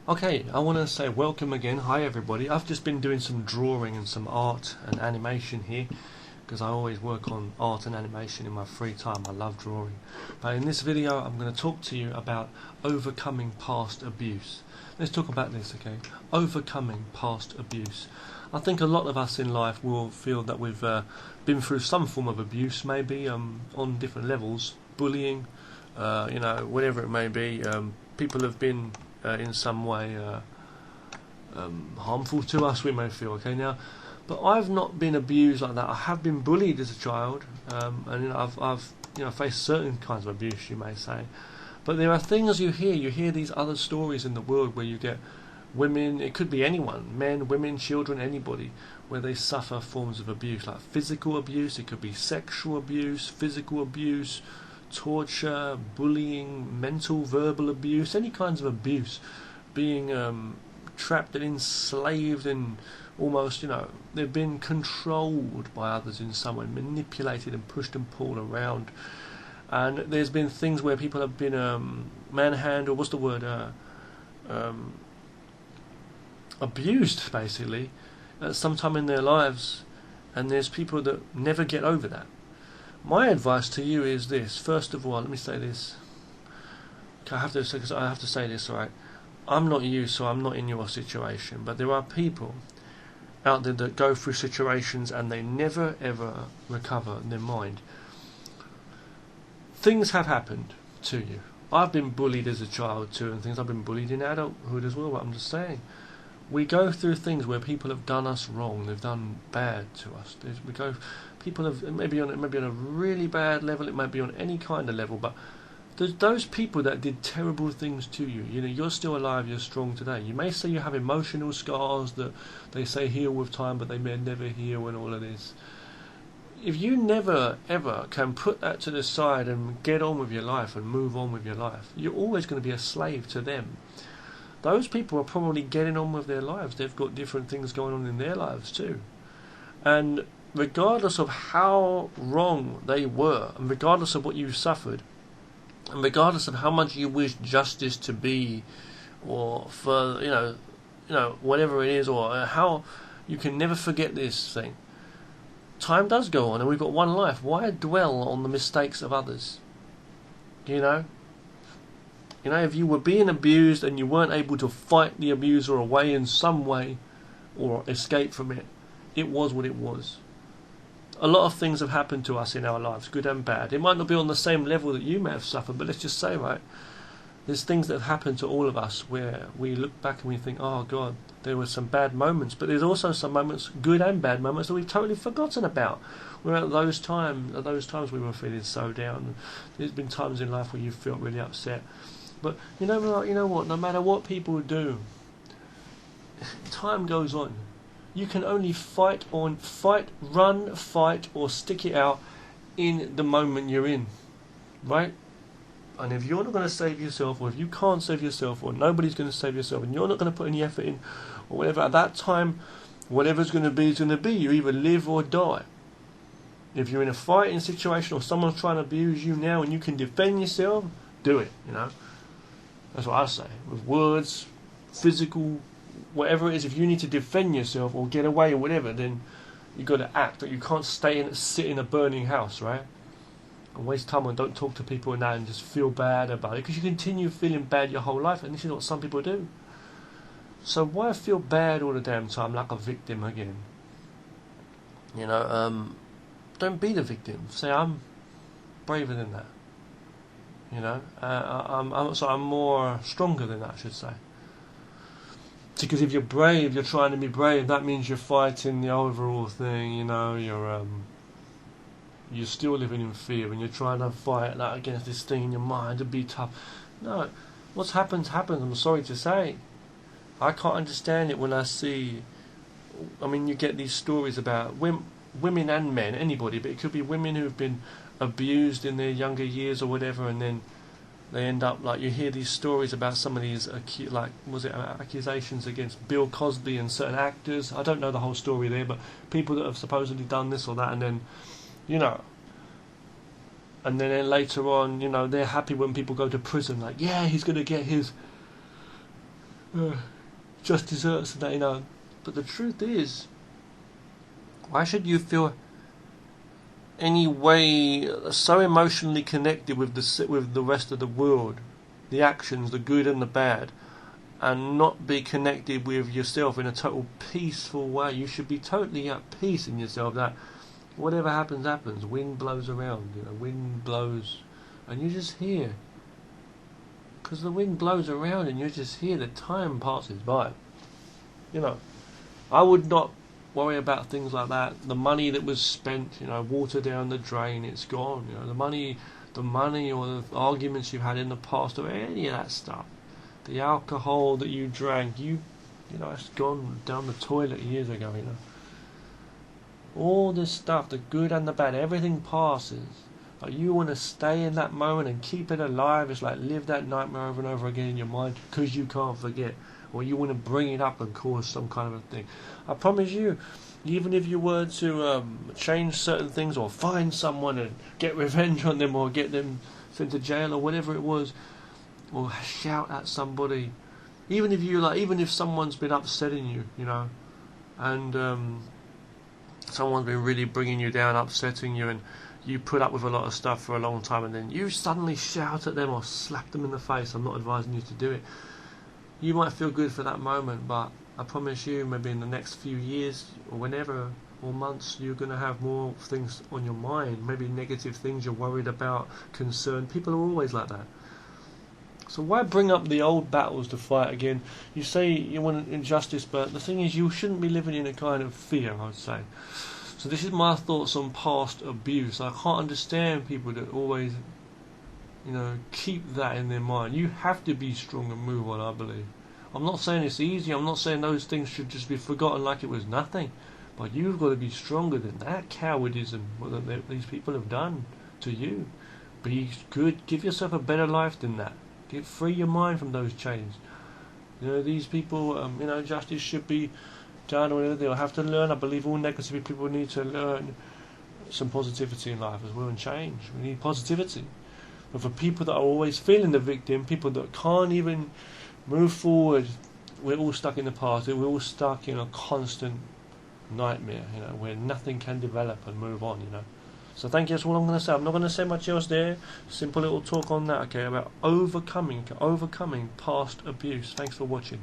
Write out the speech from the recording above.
Okay, I want to say welcome again. Hi everybody. I've just been doing some drawing and some art and animation here because I always work on art and animation in my free time. I love drawing. But in this video I'm going to talk to you about overcoming past abuse. Let's talk about this, okay? Overcoming past abuse. I think a lot of us in life will feel that we've been through some form of abuse, maybe on different levels, bullying, whatever it may be. People have been in some way harmful to us, we may feel, okay? Now, but I've not been abused like that. I have been bullied as a child, and I've faced certain kinds of abuse, you may say. But there are things you hear these other stories in the world where you get women, it could be anyone, men, women, children, anybody, where they suffer forms of abuse, like physical abuse, it could be sexual abuse, physical abuse, torture, bullying, mental, verbal abuse, any kinds of abuse, being trapped and enslaved and almost, they've been controlled by others in some way, manipulated and pushed and pulled around. And there's been things where people have been manhandled, what's the word, abused basically at some time in their lives, and there's people that never get over that. My advice to you is this. First of all, let me say this. I have to say this, right? I'm not you, so I'm not in your situation. But there are people out there that go through situations and they never ever recover in their mind. Things have happened to you. I've been bullied as a child too, and things. I've been bullied in adulthood as well. But I'm just saying, we go through things where people have done us wrong. They've done bad to us. People have maybe on a really bad level. It might be on any kind of level. But there's those people that did terrible things to you. You're still alive. You're strong today. You may say you have emotional scars that they say heal with time, but they may never heal, and all of this. If you never ever can put that to the side and get on with your life and move on with your life, you're always going to be a slave to them. Those people are probably getting on with their lives. They've got different things going on in their lives too. And regardless of how wrong they were, and regardless of what you suffered, and regardless of how much you wish justice to be, or for whatever it is, or how you can never forget this thing. Time does go on, and we've got one life. Why dwell on the mistakes of others? If you were being abused and you weren't able to fight the abuser away in some way or escape from it, it was what it was. A lot of things have happened to us in our lives, good and bad. It might not be on the same level that you may have suffered, but let's just say, right, there's things that have happened to all of us where we look back and we think, oh God, there were some bad moments, but there's also some moments, good and bad moments, that we've totally forgotten about. We're at those times we were feeling so down. There's been times in life where you felt really upset. But you know what? No matter what people do, time goes on. You can only run, fight, or stick it out in the moment you're in, right? And if you're not going to save yourself, or if you can't save yourself, or nobody's going to save yourself, and you're not going to put any effort in, or whatever, at that time, whatever's going to be is going to be. You either live or die. If you're in a fighting situation, or someone's trying to abuse you now, and you can defend yourself, do it. That's what I say. With words, physical, whatever it is, if you need to defend yourself or get away or whatever, then you've got to act. But you can't sit in a burning house, right? And waste time and don't talk to people and that and just feel bad about it. Because you continue feeling bad your whole life, and this is what some people do. So why feel bad all the damn time like a victim again? Don't be the victim. Say, I'm braver than that. I'm more stronger than that, I should say. Because if you're brave, you're trying to be brave, that means you're fighting the overall thing, you're still living in fear, and you're trying to fight against this thing in your mind to be tough. No, what's happened, I'm sorry to say. I can't understand it when I see, you get these stories about women and men, anybody, but it could be women who've been abused in their younger years or whatever, and then they end up you hear these stories about some of these accusations against Bill Cosby and certain actors. I don't know the whole story there, but people that have supposedly done this or that, and then later on, they're happy when people go to prison. Yeah, he's going to get his just desserts and that, you know. But the truth is, why should you feel any way so emotionally connected with the rest of the world, the actions, the good and the bad, and not be connected with yourself in a total peaceful way? You should be totally at peace in yourself, that whatever happens, happens. Wind blows around, you know, wind blows, and you're just here. Because the wind blows around and you're just here, the time passes by. You know, I would not worry about things like that. The money that was spent, you know, water down the drain, it's gone. You know, the money or the arguments you've had in the past, or any of that stuff. The alcohol that you drank, you know, it's gone down the toilet years ago, you know. All this stuff, the good and the bad, everything passes. But you want to stay in that moment and keep it alive. It's like live that nightmare over and over again in your mind because you can't forget. Or you want to bring it up and cause some kind of a thing. I promise you, even if you were to change certain things or find someone and get revenge on them or get them sent to jail or whatever it was, or shout at somebody, even if someone's been upsetting you, you know, and someone's been really bringing you down, upsetting you, and you put up with a lot of stuff for a long time, and then you suddenly shout at them or slap them in the face. I'm not advising you to do it. You might feel good for that moment, but I promise you, maybe in the next few years or whenever, or months, you're going to have more things on your mind, maybe negative things you're worried about, concerned. People are always like that. So why bring up the old battles to fight again? You say you want injustice, but the thing is, you shouldn't be living in a kind of fear, I would say. So this is my thoughts on past abuse. I can't understand people that always, you know, keep that in their mind. You have to be strong and move on, I believe. I'm not saying it's easy. I'm not saying those things should just be forgotten like it was nothing. But you've got to be stronger than that cowardism that these people have done to you. Be good. Give yourself a better life than that. Free your mind from those chains. You know, these people, you know, justice should be done, or whatever. They'll have to learn. I believe all negative people need to learn some positivity in life as well and change. We need positivity. But for people that are always feeling the victim, people that can't even move forward, we're all stuck in the past. We're all stuck in a constant nightmare, you know, where nothing can develop and move on, you know. So thank you, that's all I'm going to say. I'm not going to say much else there. Simple little talk on that, okay, about overcoming past abuse. Thanks for watching.